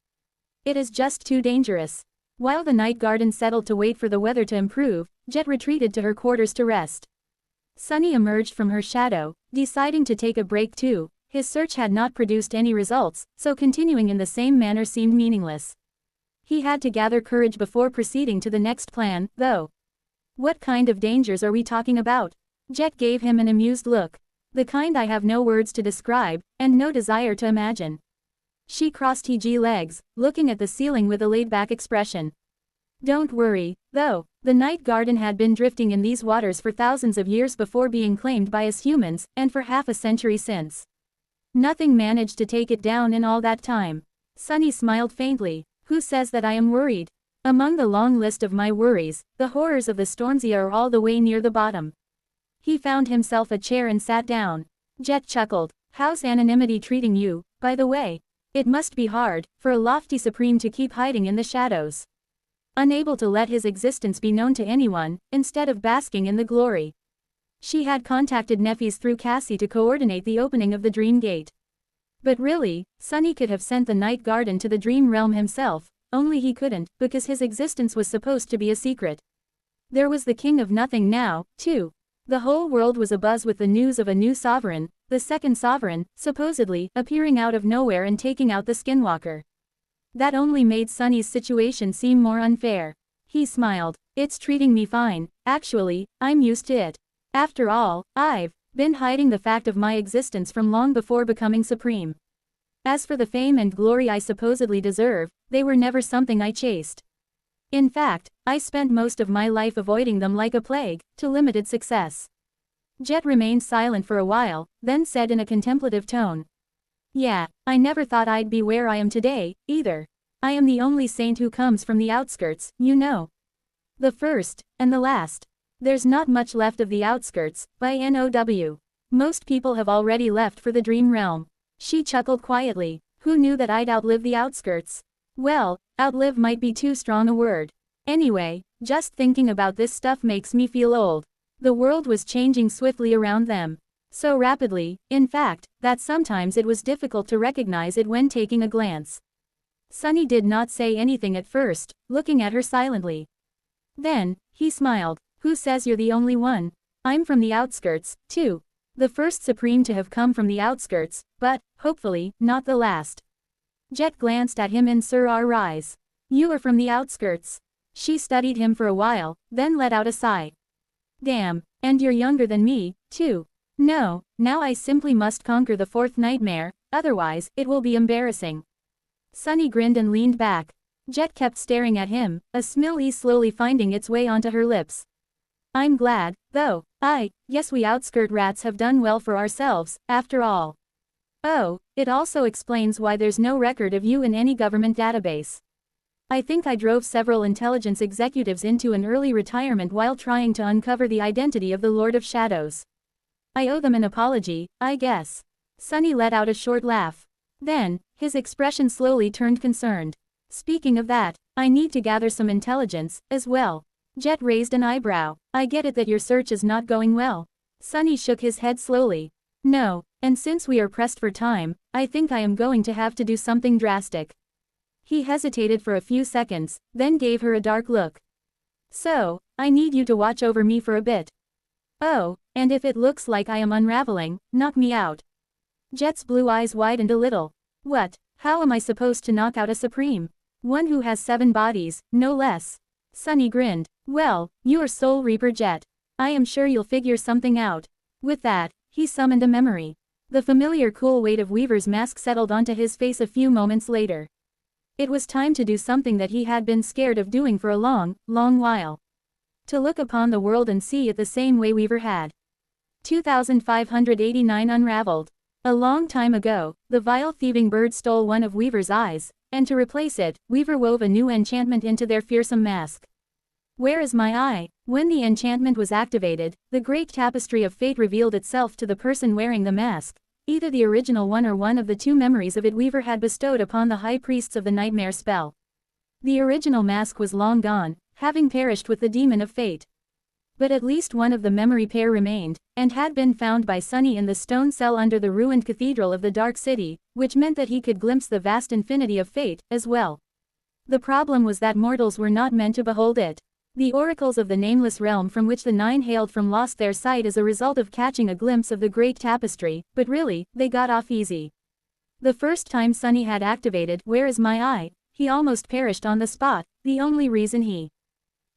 It is just too dangerous. While the night garden settled to wait for the weather to improve, Jet retreated to her quarters to rest. Sunny emerged from her shadow, deciding to take a break too. His search had not produced any results, so continuing in the same manner seemed meaningless. He had to gather courage before proceeding to the next plan, though. What kind of dangers are we talking about? Jet gave him an amused look. The kind I have no words to describe, and no desire to imagine. She crossed her legs, looking at the ceiling with a laid-back expression. Don't worry, though, the night garden had been drifting in these waters for thousands of years before being claimed by us humans, and for half a century since. Nothing managed to take it down in all that time. Sunny smiled faintly. Who says that I am worried? Among the long list of my worries, the horrors of the Stormzy are all the way near the bottom. He found himself a chair and sat down. Jet chuckled. How's anonymity treating you, by the way? It must be hard, for a lofty supreme to keep hiding in the shadows. Unable to let his existence be known to anyone, instead of basking in the glory. She had contacted Nephis through Cassie to coordinate the opening of the Dream Gate. But really, Sunny could have sent the Night Garden to the Dream Realm himself, only he couldn't, because his existence was supposed to be a secret. There was the King of Nothing now, too. The whole world was abuzz with the news of a new sovereign, the second sovereign, supposedly, appearing out of nowhere and taking out the Skinwalker. That only made Sunny's situation seem more unfair. He smiled. It's treating me fine, actually, I'm used to it. After all, I've been hiding the fact of my existence from long before becoming supreme. As for the fame and glory I supposedly deserve, they were never something I chased. In fact, I spent most of my life avoiding them like a plague, to limited success. Jet remained silent for a while, then said in a contemplative tone. Yeah, I never thought I'd be where I am today, either. I am the only saint who comes from the outskirts, you know. The first, and the last. There's not much left of the outskirts, by NOW. Most people have already left for the dream realm. She chuckled quietly. Who knew that I'd outlive the outskirts? Well, outlive might be too strong a word. Anyway, just thinking about this stuff makes me feel old. The world was changing swiftly around them. So rapidly, in fact, that sometimes it was difficult to recognize it when taking a glance. Sunny did not say anything at first, looking at her silently. Then, he smiled. Who says you're the only one? I'm from the outskirts, too. The first supreme to have come from the outskirts, but, hopefully, not the last. Jet glanced at him in surprise. You are from the outskirts. She studied him for a while, then let out a sigh. Damn, and you're younger than me, too. No, now I simply must conquer the fourth nightmare, otherwise, it will be embarrassing. Sunny grinned and leaned back. Jet kept staring at him, a smile slowly finding its way onto her lips. I'm glad, though. Yes, we outskirt rats have done well for ourselves, after all. Oh, it also explains why there's no record of you in any government database. I think I drove several intelligence executives into an early retirement while trying to uncover the identity of the Lord of Shadows. I owe them an apology, I guess. Sunny let out a short laugh. Then, his expression slowly turned concerned. Speaking of that, I need to gather some intelligence, as well. Jet raised an eyebrow. I get it that your search is not going well. Sunny shook his head slowly. No, and since we are pressed for time, I think I am going to have to do something drastic. He hesitated for a few seconds, then gave her a dark look. So, I need you to watch over me for a bit. Oh, and if it looks like I am unraveling, knock me out. Jet's blue eyes widened a little. What? How am I supposed to knock out a supreme? One who has 7 bodies, no less. Sunny grinned. Well, you are Soul Reaper Jet. I am sure you'll figure something out. With that, he summoned a memory. The familiar cool weight of Weaver's mask settled onto his face a few moments later. It was time to do something that he had been scared of doing for a long, long while. To look upon the world and see it the same way Weaver had. 2589 Unraveled. A long time ago, the vile thieving bird stole one of Weaver's eyes, and to replace it, Weaver wove a new enchantment into their fearsome mask. Where is my eye? When the enchantment was activated, the great tapestry of fate revealed itself to the person wearing the mask, either the original one or one of the two memories of it Weaver had bestowed upon the high priests of the nightmare spell. The original mask was long gone, having perished with the demon of fate. But at least one of the memory pair remained, and had been found by Sunny in the stone cell under the ruined cathedral of the Dark City, which meant that he could glimpse the vast infinity of fate, as well. The problem was that mortals were not meant to behold it. The oracles of the nameless realm from which the nine hailed from lost their sight as a result of catching a glimpse of the great tapestry, but really, they got off easy. The first time Sunny had activated "Where is my eye?" he almost perished on the spot. The only reason he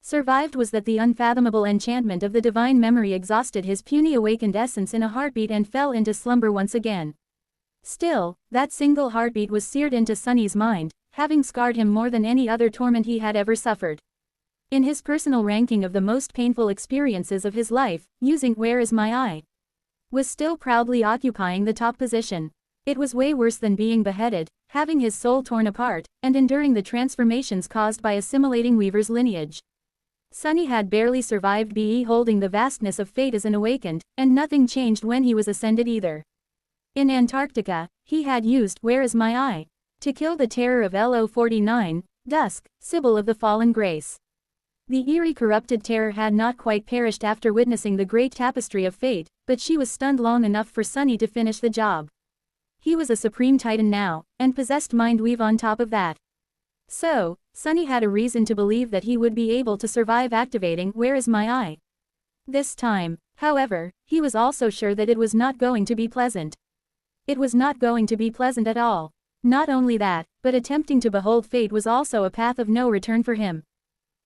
survived was that the unfathomable enchantment of the divine memory exhausted his puny awakened essence in a heartbeat and fell into slumber once again. Still, that single heartbeat was seared into Sunny's mind, having scarred him more than any other torment he had ever suffered. In his personal ranking of the most painful experiences of his life, using "Where is my eye?" was still proudly occupying the top position. It was way worse than being beheaded, having his soul torn apart, and enduring the transformations caused by assimilating Weaver's lineage. Sunny had barely survived beholding the vastness of fate as an awakened, and nothing changed when he was ascended either. In Antarctica, he had used "Where is my eye?" to kill the terror of LO-49, Dusk, Sibyl of the Fallen Grace. The eerie corrupted terror had not quite perished after witnessing the great tapestry of fate, but she was stunned long enough for Sunny to finish the job. He was a supreme titan now, and possessed Mindweave on top of that. So, Sunny had a reason to believe that he would be able to survive activating "Where is my eye?" This time, however, he was also sure that it was not going to be pleasant. It was not going to be pleasant at all. Not only that, but attempting to behold fate was also a path of no return for him.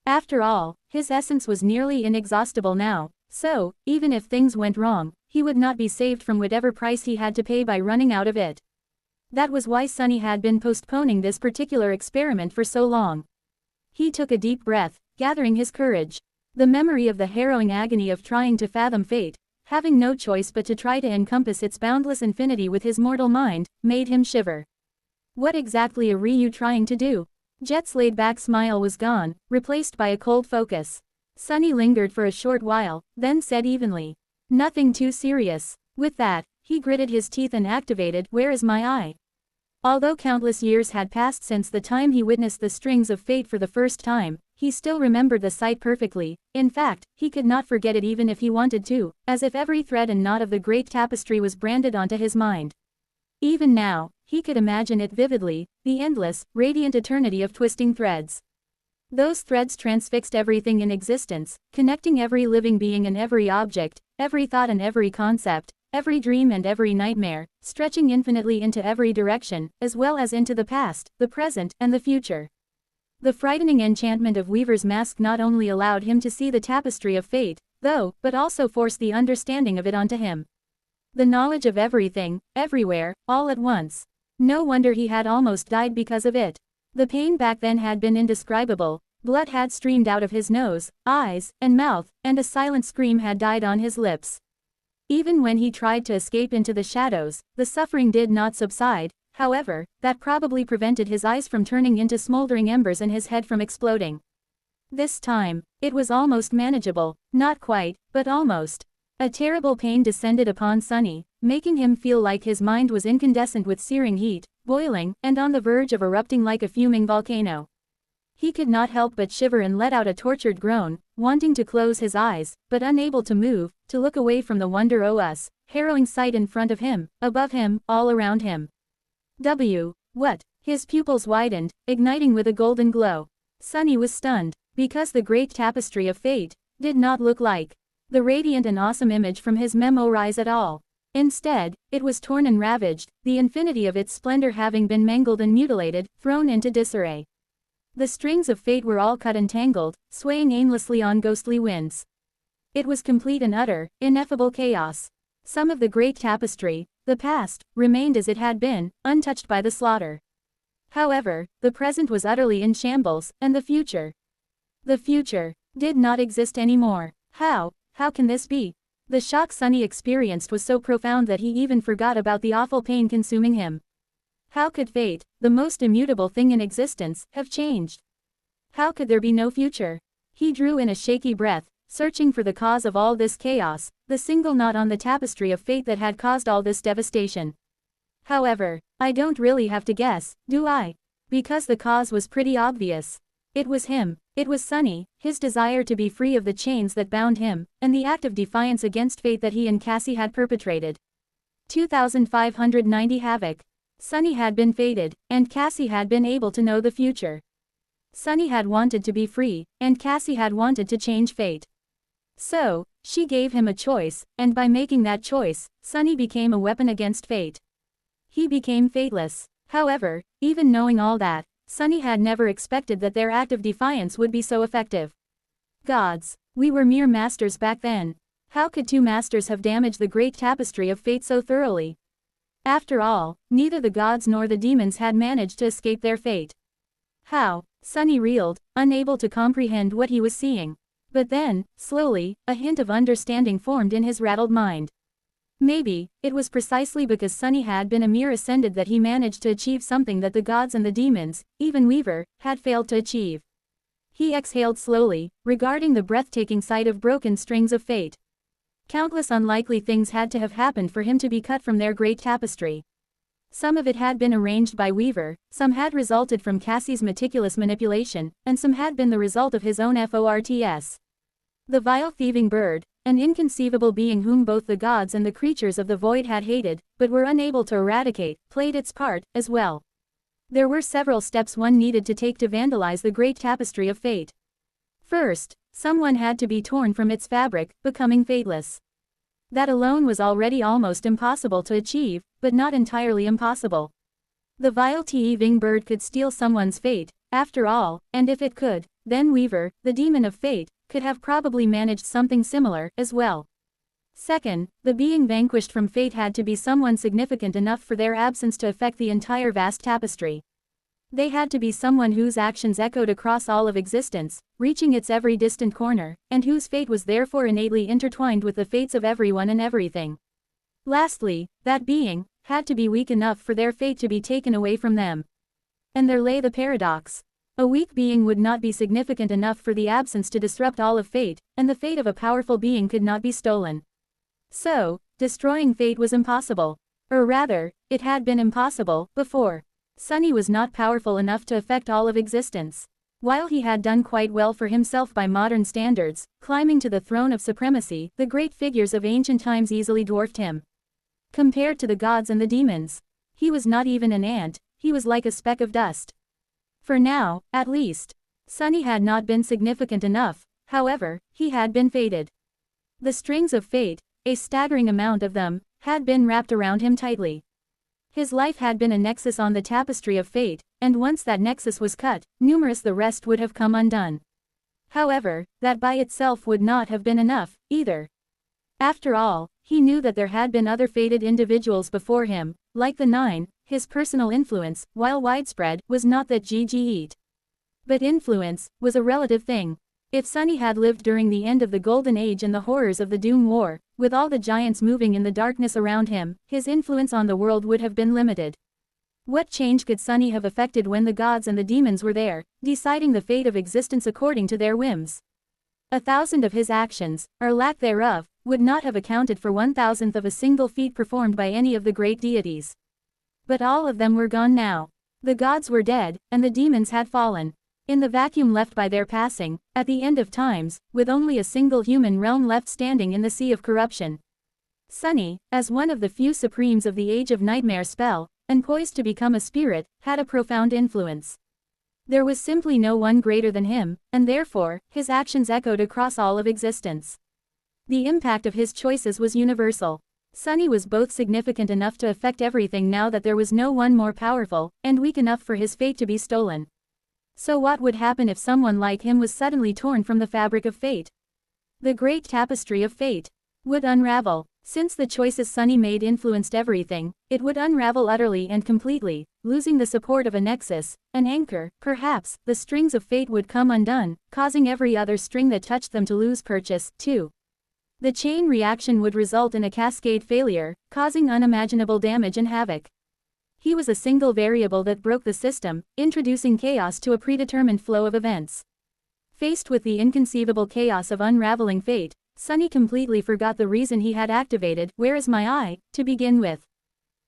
After all, his essence was nearly inexhaustible now, so, even if things went wrong, he would not be saved from whatever price he had to pay by running out of it. That was why Sunny had been postponing this particular experiment for so long. He took a deep breath, gathering his courage. The memory of the harrowing agony of trying to fathom fate, having no choice but to try to encompass its boundless infinity with his mortal mind, made him shiver. What exactly are you trying to do? Jet's laid-back smile was gone, replaced by a cold focus. Sunny lingered for a short while, then said evenly, "Nothing too serious." With that, he gritted his teeth and activated "Where is my eye?" Although countless years had passed since the time he witnessed the strings of fate for the first time, he still remembered the sight perfectly. In fact, he could not forget it even if he wanted to, as if every thread and knot of the great tapestry was branded onto his mind. Even now, he could imagine it vividly, the endless, radiant eternity of twisting threads. Those threads transfixed everything in existence, connecting every living being and every object, every thought and every concept, every dream and every nightmare, stretching infinitely into every direction, as well as into the past, the present, and the future. The frightening enchantment of Weaver's mask not only allowed him to see the tapestry of fate, though, but also forced the understanding of it onto him. The knowledge of everything, everywhere, all at once. No wonder he had almost died because of it. The pain back then had been indescribable, blood had streamed out of his nose, eyes, and mouth, and a silent scream had died on his lips. Even when he tried to escape into the shadows, the suffering did not subside. However, that probably prevented his eyes from turning into smoldering embers and his head from exploding. This time, it was almost manageable, not quite, but almost. A terrible pain descended upon Sunny, making him feel like his mind was incandescent with searing heat, boiling, and on the verge of erupting like a fuming volcano. He could not help but shiver and let out a tortured groan, wanting to close his eyes, but unable to move, to look away from the harrowing sight in front of him, above him, all around him. What? His pupils widened, igniting with a golden glow. Sunny was stunned, because the great tapestry of fate did not look like the radiant and awesome image from his memories at all. Instead, it was torn and ravaged, the infinity of its splendor having been mangled and mutilated, thrown into disarray. The strings of fate were all cut and tangled, swaying aimlessly on ghostly winds. It was complete and utter, ineffable chaos. Some of the great tapestry, the past, remained as it had been, untouched by the slaughter. However, the present was utterly in shambles, and the future did not exist anymore. How can this be? The shock Sunny experienced was so profound that he even forgot about the awful pain consuming him. How could fate, the most immutable thing in existence, have changed? How could there be no future? He drew in a shaky breath, searching for the cause of all this chaos, the single knot on the tapestry of fate that had caused all this devastation. However, I don't really have to guess, do I? Because the cause was pretty obvious. It was him. It was Sunny, his desire to be free of the chains that bound him, and the act of defiance against fate that he and Cassie had perpetrated. 2590 Havoc. Sunny had been fated, and Cassie had been able to know the future. Sunny had wanted to be free, and Cassie had wanted to change fate. So, she gave him a choice, and by making that choice, Sunny became a weapon against fate. He became fateless. However, even knowing all that, Sunny had never expected that their act of defiance would be so effective. Gods, we were mere masters back then. How could two masters have damaged the great tapestry of fate so thoroughly? After all, neither the gods nor the demons had managed to escape their fate. How? Sunny reeled, unable to comprehend what he was seeing. But then, slowly, a hint of understanding formed in his rattled mind. Maybe, it was precisely because Sunny had been a mere ascended that he managed to achieve something that the gods and the demons, even Weaver, had failed to achieve. He exhaled slowly, regarding the breathtaking sight of broken strings of fate. Countless unlikely things had to have happened for him to be cut from their great tapestry. Some of it had been arranged by Weaver, some had resulted from Cassie's meticulous manipulation, and some had been the result of his own forts. The vile thieving bird, an inconceivable being whom both the gods and the creatures of the void had hated, but were unable to eradicate, played its part, as well. There were several steps one needed to take to vandalize the great tapestry of fate. First, someone had to be torn from its fabric, becoming fateless. That alone was already almost impossible to achieve, but not entirely impossible. The vile thieving bird could steal someone's fate, after all, and if it could, then Weaver, the demon of fate, could have probably managed something similar, as well. Second, the being vanquished from fate had to be someone significant enough for their absence to affect the entire vast tapestry. They had to be someone whose actions echoed across all of existence, reaching its every distant corner, and whose fate was therefore innately intertwined with the fates of everyone and everything. Lastly, that being had to be weak enough for their fate to be taken away from them. And there lay the paradox. A weak being would not be significant enough for the absence to disrupt all of fate, and the fate of a powerful being could not be stolen. So, destroying fate was impossible. Or rather, it had been impossible, before. Sunny was not powerful enough to affect all of existence. While he had done quite well for himself by modern standards, climbing to the throne of supremacy, the great figures of ancient times easily dwarfed him. Compared to the gods and the demons, he was not even an ant, he was like a speck of dust. For now, at least, Sunny had not been significant enough, however, he had been fated. The strings of fate, a staggering amount of them, had been wrapped around him tightly. His life had been a nexus on the tapestry of fate, and once that nexus was cut, numerous the rest would have come undone. However, that by itself would not have been enough, either. After all, he knew that there had been other fated individuals before him, like the Nine. His personal influence, while widespread, was not that great. But influence was a relative thing. If Sunny had lived during the end of the Golden Age and the horrors of the Doom War, with all the giants moving in the darkness around him, his influence on the world would have been limited. What change could Sunny have effected when the gods and the demons were there, deciding the fate of existence according to their whims? 1,000 of his actions, or lack thereof, would not have accounted for 1,000th of a single feat performed by any of the great deities. But all of them were gone now. The gods were dead, and the demons had fallen. In the vacuum left by their passing, at the end of times, with only a single human realm left standing in the sea of corruption. Sunny, as one of the few supremes of the Age of Nightmare spell, and poised to become a spirit, had a profound influence. There was simply no one greater than him, and therefore, his actions echoed across all of existence. The impact of his choices was universal. Sunny was both significant enough to affect everything now that there was no one more powerful, and weak enough for his fate to be stolen. So what would happen if someone like him was suddenly torn from the fabric of fate? The great tapestry of fate would unravel. Since the choices Sunny made influenced everything, it would unravel utterly and completely, losing the support of a nexus, an anchor, perhaps. The strings of fate would come undone, causing every other string that touched them to lose purchase, too. The chain reaction would result in a cascade failure, causing unimaginable damage and havoc. He was a single variable that broke the system, introducing chaos to a predetermined flow of events. Faced with the inconceivable chaos of unraveling fate, Sunny completely forgot the reason he had activated "Where is my eye?" to begin with.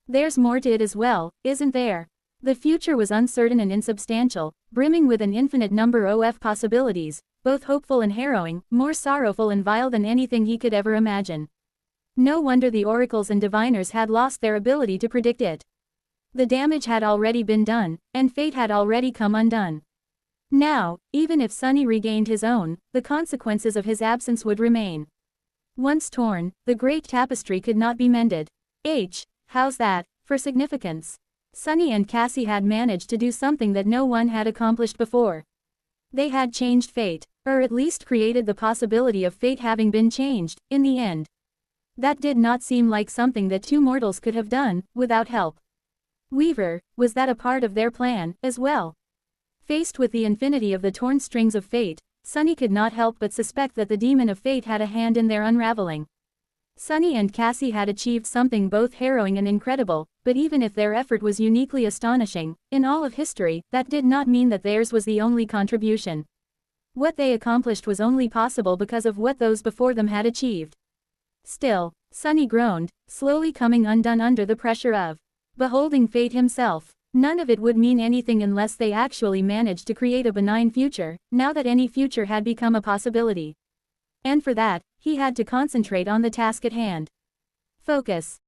There's more to it as well, isn't there? The future was uncertain and insubstantial, brimming with an infinite number of possibilities, both hopeful and harrowing, more sorrowful and vile than anything he could ever imagine. No wonder the oracles and diviners had lost their ability to predict it. The damage had already been done, and fate had already come undone. Now, even if Sunny regained his own, the consequences of his absence would remain. Once torn, the great tapestry could not be mended. How's that, for significance? Sunny and Cassie had managed to do something that no one had accomplished before. They had changed fate, or at least created the possibility of fate having been changed, in the end. That did not seem like something that two mortals could have done, without help. Weaver, was that a part of their plan, as well? Faced with the infinity of the torn strings of fate, Sunny could not help but suspect that the demon of fate had a hand in their unraveling. Sunny and Cassie had achieved something both harrowing and incredible, but even if their effort was uniquely astonishing, in all of history, that did not mean that theirs was the only contribution. What they accomplished was only possible because of what those before them had achieved. Still, Sunny groaned, slowly coming undone under the pressure of beholding fate himself. None of it would mean anything unless they actually managed to create a benign future, now that any future had become a possibility. And for that, he had to concentrate on the task at hand. Focus.